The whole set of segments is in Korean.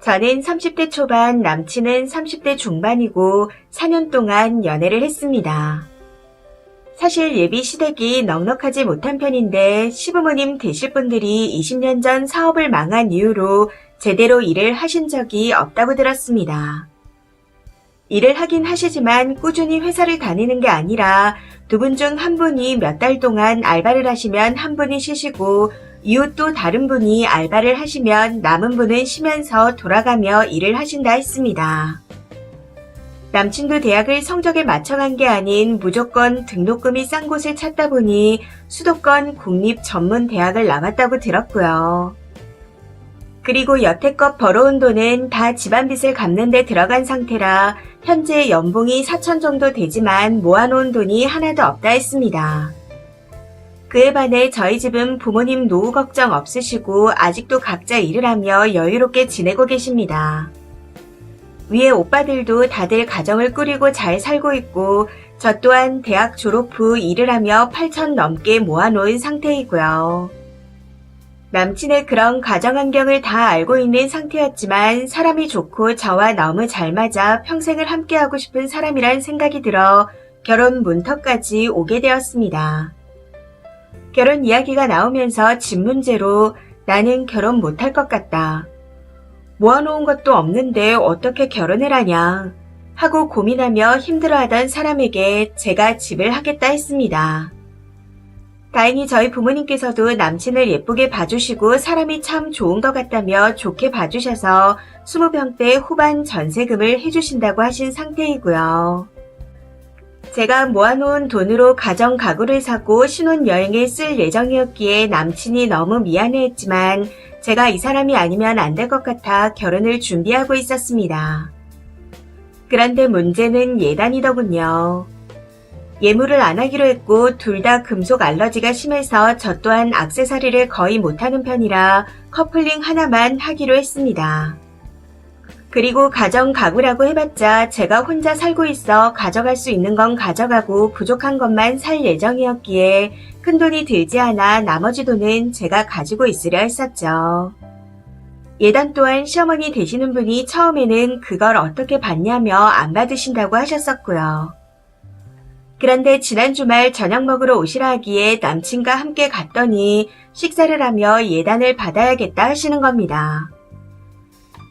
저는 30대 초반, 남친은 30대 중반이고 4년 동안 연애를 했습니다. 사실 예비 시댁이 넉넉하지 못한 편인데 시부모님 되실 분들이 20년 전 사업을 망한 이후로 제대로 일을 하신 적이 없다고 들었습니다. 일을 하긴 하시지만 꾸준히 회사를 다니는 게 아니라 두 분 중 한 분이 몇 달 동안 알바를 하시면 한 분이 쉬시고 이후 또 다른 분이 알바를 하시면 남은 분은 쉬면서 돌아가며 일을 하신다 했습니다. 남친도 대학을 성적에 맞춰간 게 아닌 무조건 등록금이 싼 곳을 찾다 보니 수도권 국립전문대학을 나왔다고 들었고요. 그리고 여태껏 벌어온 돈은 다 집안 빚을 갚는 데 들어간 상태라 현재 연봉이 4천 정도 되지만 모아놓은 돈이 하나도 없다 했습니다. 그에 반해 저희 집은 부모님 노후 걱정 없으시고 아직도 각자 일을 하며 여유롭게 지내고 계십니다. 위에 오빠들도 다들 가정을 꾸리고 잘 살고 있고 저 또한 대학 졸업 후 일을 하며 8천 넘게 모아놓은 상태이고요. 남친의 그런 가정 환경을 다 알고 있는 상태였지만 사람이 좋고 저와 너무 잘 맞아 평생을 함께하고 싶은 사람이란 생각이 들어 결혼 문턱까지 오게 되었습니다. 결혼 이야기가 나오면서 집 문제로 나는 결혼 못할 것 같다. 모아놓은 것도 없는데 어떻게 결혼을 하냐 하고 고민하며 힘들어하던 사람에게 제가 집을 하겠다 했습니다. 다행히 저희 부모님께서도 남친을 예쁘게 봐주시고 사람이 참 좋은 것 같다며 좋게 봐주셔서 20평대 후반 전세금을 해주신다고 하신 상태이고요. 제가 모아놓은 돈으로 가정 가구를 사고 신혼여행에 쓸 예정이었기에 남친이 너무 미안해했지만 제가 이 사람이 아니면 안 될 것 같아 결혼을 준비하고 있었습니다. 그런데 문제는 예단이더군요. 예물을 안 하기로 했고 둘 다 금속 알러지가 심해서 저 또한 액세서리를 거의 못하는 편이라 커플링 하나만 하기로 했습니다. 그리고 가정 가구라고 해봤자 제가 혼자 살고 있어 가져갈 수 있는 건 가져가고 부족한 것만 살 예정이었기에 큰돈이 들지 않아 나머지 돈은 제가 가지고 있으려 했었죠. 예단 또한 시어머니 되시는 분이 처음에는 그걸 어떻게 받냐며 안 받으신다고 하셨었고요. 그런데 지난 주말 저녁 먹으러 오시라 하기에 남친과 함께 갔더니 식사를 하며 예단을 받아야겠다 하시는 겁니다.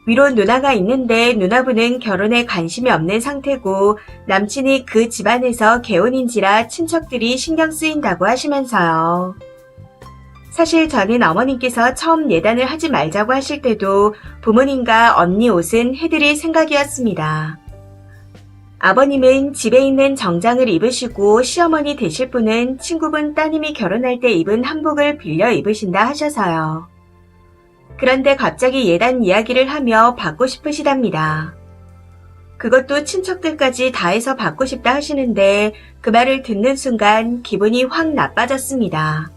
위로 누나가 있는데 누나분은 결혼에 관심이 없는 상태고 남친이 그 집안에서 개혼인지라 친척들이 신경 쓰인다고 하시면서요. 사실 저는 어머님께서 처음 예단을 하지 말자고 하실 때도 부모님과 언니 옷은 해드릴 생각이었습니다. 아버님은 집에 있는 정장을 입으시고 시어머니 되실 분은 친구분 따님이 결혼할 때 입은 한복을 빌려 입으신다 하셔서요. 그런데 갑자기 예단 이야기를 하며 받고 싶으시답니다. 그것도 친척들까지 다 해서 받고 싶다 하시는데 그 말을 듣는 순간 기분이 확 나빠졌습니다.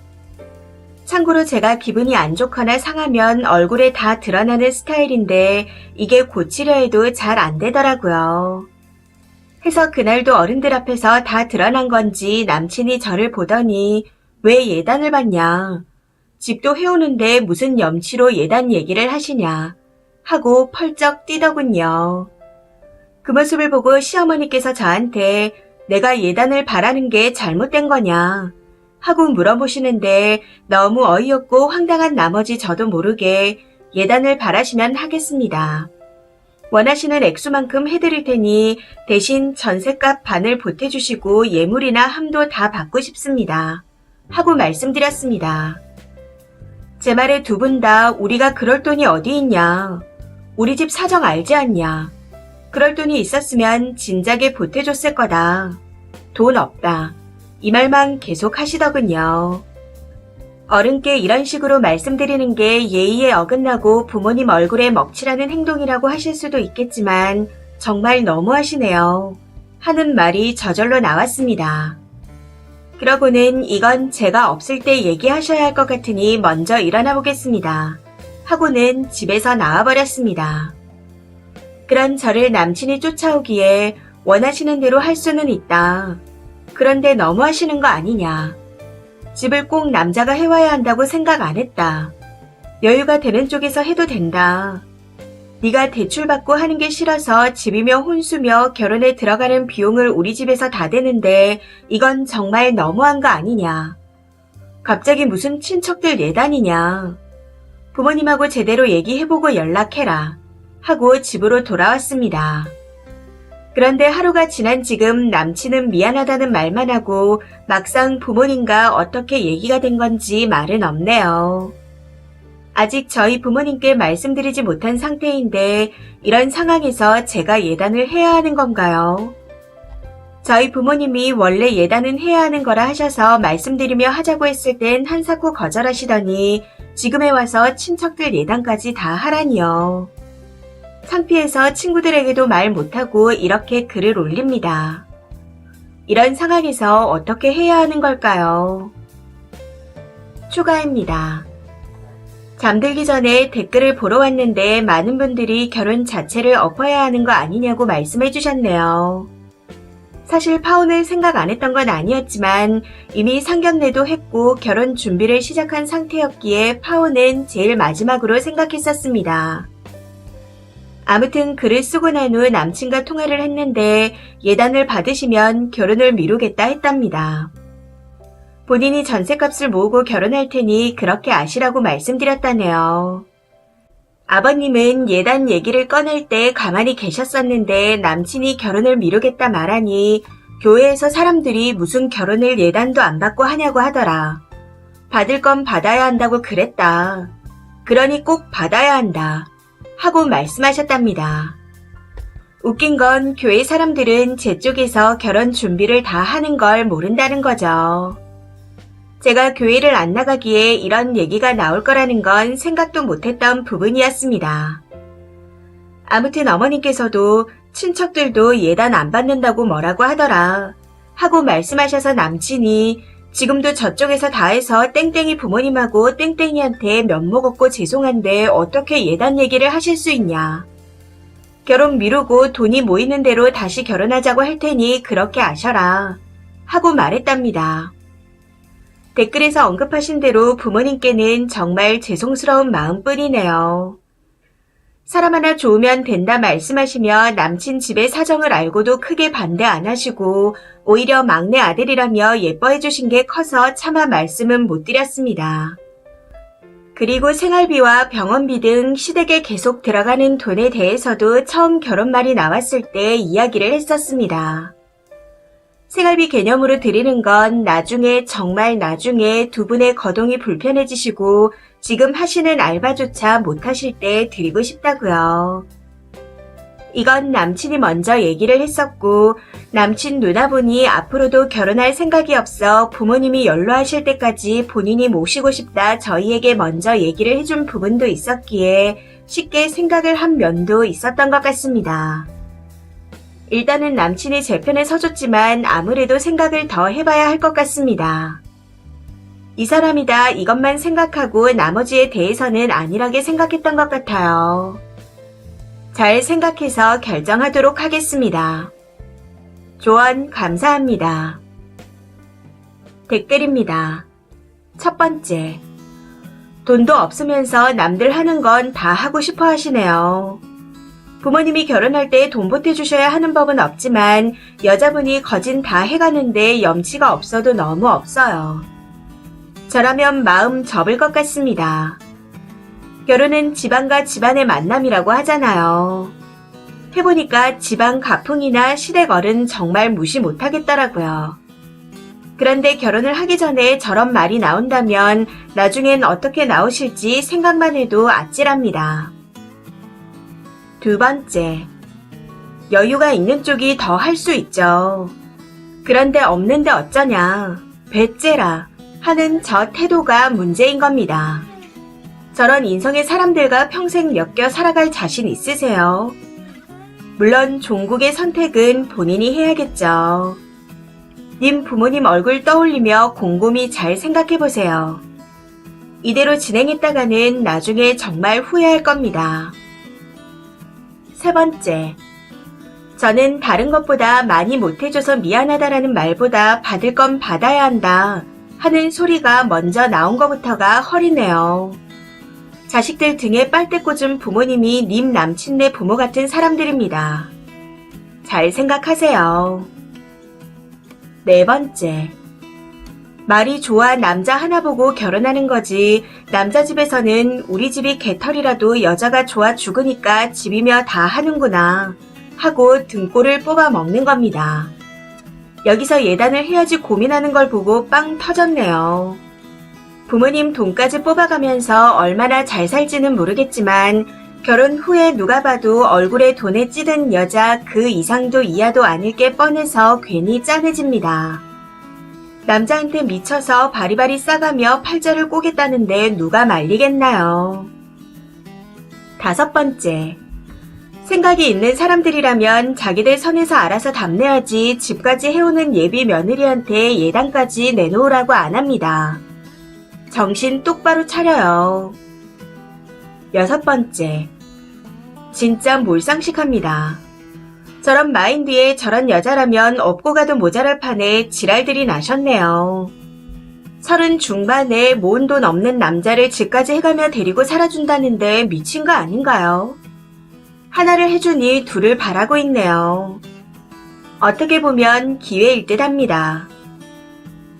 참고로 제가 기분이 안 좋거나 상하면 얼굴에 다 드러나는 스타일인데 이게 고치려 해도 잘 안 되더라고요. 해서 그날도 어른들 앞에서 다 드러난 건지 남친이 저를 보더니 왜 예단을 받냐? 집도 해오는데 무슨 염치로 예단 얘기를 하시냐? 하고 펄쩍 뛰더군요. 그 모습을 보고 시어머니께서 저한테 내가 예단을 바라는 게 잘못된 거냐? 하고 물어보시는데 너무 어이없고 황당한 나머지 저도 모르게 예단을 바라시면 하겠습니다. 원하시는 액수만큼 해드릴 테니 대신 전셋값 반을 보태주시고 예물이나 함도 다 받고 싶습니다. 하고 말씀드렸습니다. 제 말에 두 분 다 우리가 그럴 돈이 어디 있냐. 우리 집 사정 알지 않냐. 그럴 돈이 있었으면 진작에 보태줬을 거다. 돈 없다. 이 말만 계속 하시더군요. 어른께 이런 식으로 말씀드리는 게 예의에 어긋나고 부모님 얼굴에 먹칠하는 행동이라고 하실 수도 있겠지만 정말 너무하시네요. 하는 말이 저절로 나왔습니다. 그러고는 이건 제가 없을 때 얘기하셔야 할 것 같으니 먼저 일어나 보겠습니다. 하고는 집에서 나와버렸습니다. 그런 저를 남친이 쫓아오기에 원하시는 대로 할 수는 있다. 그런데 너무하시는 거 아니냐. 집을 꼭 남자가 해와야 한다고 생각 안 했다. 여유가 되는 쪽에서 해도 된다. 네가 대출받고 하는 게 싫어서 집이며 혼수며 결혼에 들어가는 비용을 우리 집에서 다 대는데 이건 정말 너무한 거 아니냐. 갑자기 무슨 친척들 예단이냐. 부모님하고 제대로 얘기해보고 연락해라. 하고 집으로 돌아왔습니다. 그런데 하루가 지난 지금 남친은 미안하다는 말만 하고 막상 부모님과 어떻게 얘기가 된 건지 말은 없네요. 아직 저희 부모님께 말씀드리지 못한 상태인데 이런 상황에서 제가 예단을 해야 하는 건가요? 저희 부모님이 원래 예단은 해야 하는 거라 하셔서 말씀드리며 하자고 했을 땐 한사코 거절하시더니 지금에 와서 친척들 예단까지 다 하라니요. 창피해서 친구들에게도 말 못하고 이렇게 글을 올립니다. 이런 상황에서 어떻게 해야 하는 걸까요? 추가입니다. 잠들기 전에 댓글을 보러 왔는데 많은 분들이 결혼 자체를 엎어야 하는 거 아니냐고 말씀해 주셨네요. 사실 파혼을 생각 안 했던 건 아니었지만 이미 상견례도 했고 결혼 준비를 시작한 상태였기에 파혼은 제일 마지막으로 생각했었습니다. 아무튼 글을 쓰고 난 후 남친과 통화를 했는데 예단을 받으시면 결혼을 미루겠다 했답니다. 본인이 전셋값을 모으고 결혼할 테니 그렇게 아시라고 말씀드렸다네요. 아버님은 예단 얘기를 꺼낼 때 가만히 계셨었는데 남친이 결혼을 미루겠다 말하니 교회에서 사람들이 무슨 결혼을 예단도 안 받고 하냐고 하더라. 받을 건 받아야 한다고 그랬다. 그러니 꼭 받아야 한다. 하고 말씀하셨답니다. 웃긴 건 교회 사람들은 제 쪽에서 결혼 준비를 다 하는 걸 모른다는 거죠. 제가 교회를 안 나가기에 이런 얘기가 나올 거라는 건 생각도 못했던 부분이었습니다. 아무튼 어머님께서도 친척들도 예단 안 받는다고 뭐라고 하더라 하고 말씀하셔서 남친이 지금도 저쪽에서 다 해서 땡땡이 부모님하고 땡땡이한테 면목 없고 죄송한데 어떻게 예단 얘기를 하실 수 있냐. 결혼 미루고 돈이 모이는 대로 다시 결혼하자고 할 테니 그렇게 아셔라 하고 말했답니다. 댓글에서 언급하신 대로 부모님께는 정말 죄송스러운 마음뿐이네요. 사람 하나 좋으면 된다 말씀하시며 남친 집의 사정을 알고도 크게 반대 안 하시고 오히려 막내 아들이라며 예뻐해 주신 게 커서 차마 말씀은 못 드렸습니다. 그리고 생활비와 병원비 등 시댁에 계속 들어가는 돈에 대해서도 처음 결혼 말이 나왔을 때 이야기를 했었습니다. 생활비 개념으로 드리는 건 나중에 정말 나중에 두 분의 거동이 불편해지시고 지금 하시는 알바조차 못하실 때 드리고 싶다고요. 이건 남친이 먼저 얘기를 했었고 남친 누나분이 앞으로도 결혼할 생각이 없어 부모님이 연로하실 때까지 본인이 모시고 싶다 저희에게 먼저 얘기를 해준 부분도 있었기에 쉽게 생각을 한 면도 있었던 것 같습니다. 일단은 남친이 제 편에 서줬지만 아무래도 생각을 더 해봐야 할 것 같습니다. 이 사람이다 이것만 생각하고 나머지에 대해서는 안일하게 생각했던 것 같아요. 잘 생각해서 결정하도록 하겠습니다. 조언 감사합니다. 댓글입니다. 첫 번째, 돈도 없으면서 남들 하는 건 다 하고 싶어 하시네요. 부모님이 결혼할 때 돈 보태주셔야 하는 법은 없지만 여자분이 거진 다 해가는데 염치가 없어도 너무 없어요. 저라면 마음 접을 것 같습니다. 결혼은 집안과 집안의 만남이라고 하잖아요. 해보니까 집안 가풍이나 시댁 어른 정말 무시 못하겠더라고요. 그런데 결혼을 하기 전에 저런 말이 나온다면 나중엔 어떻게 나오실지 생각만 해도 아찔합니다. 두 번째, 여유가 있는 쪽이 더 할 수 있죠. 그런데 없는데 어쩌냐, 배째라 하는 저 태도가 문제인 겁니다. 저런 인성의 사람들과 평생 엮여 살아갈 자신 있으세요? 물론 종국의 선택은 본인이 해야겠죠. 님 부모님 얼굴 떠올리며 곰곰이 잘 생각해보세요. 이대로 진행했다가는 나중에 정말 후회할 겁니다. 세 번째, 저는 다른 것보다 많이 못해줘서 미안하다라는 말보다 받을 건 받아야 한다 하는 소리가 먼저 나온 것부터가 허리네요. 자식들 등에 빨대 꽂은 부모님이 님 남친네 부모 같은 사람들입니다. 잘 생각하세요. 네 번째. 말이 좋아 남자 하나 보고 결혼하는 거지 남자 집에서는 우리 집이 개털이라도 여자가 좋아 죽으니까 집이며 다 하는구나 하고 등골을 뽑아 먹는 겁니다. 여기서 예단을 해야지 고민하는 걸 보고 빵 터졌네요. 부모님 돈까지 뽑아가면서 얼마나 잘 살지는 모르겠지만 결혼 후에 누가 봐도 얼굴에 돈에 찌든 여자 그 이상도 이하도 아닐 게 뻔해서 괜히 짠해집니다. 남자한테 미쳐서 바리바리 싸가며 팔자를 꼬겠다는데 누가 말리겠나요? 다섯 번째. 생각이 있는 사람들이라면 자기들 선에서 알아서 답내야지 집까지 해오는 예비 며느리한테 예단까지 내놓으라고 안 합니다. 정신 똑바로 차려요. 여섯 번째. 진짜 몰상식합니다. 저런 마인드에 저런 여자라면 업고 가도 모자랄 판에 지랄들이 나셨네요. 30 중반에 모은 돈 없는 남자를 집까지 해가며 데리고 살아준다는데 미친 거 아닌가요? 하나를 해주니 둘을 바라고 있네요. 어떻게 보면 기회일 듯 합니다.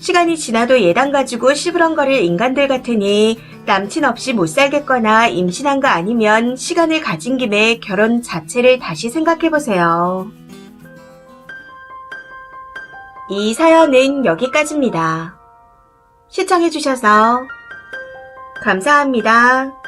시간이 지나도 예단 가지고 시부렁거릴 인간들 같으니 남친 없이 못 살겠거나 임신한 거 아니면 시간을 가진 김에 결혼 자체를 다시 생각해보세요. 이 사연은 여기까지입니다. 시청해주셔서 감사합니다.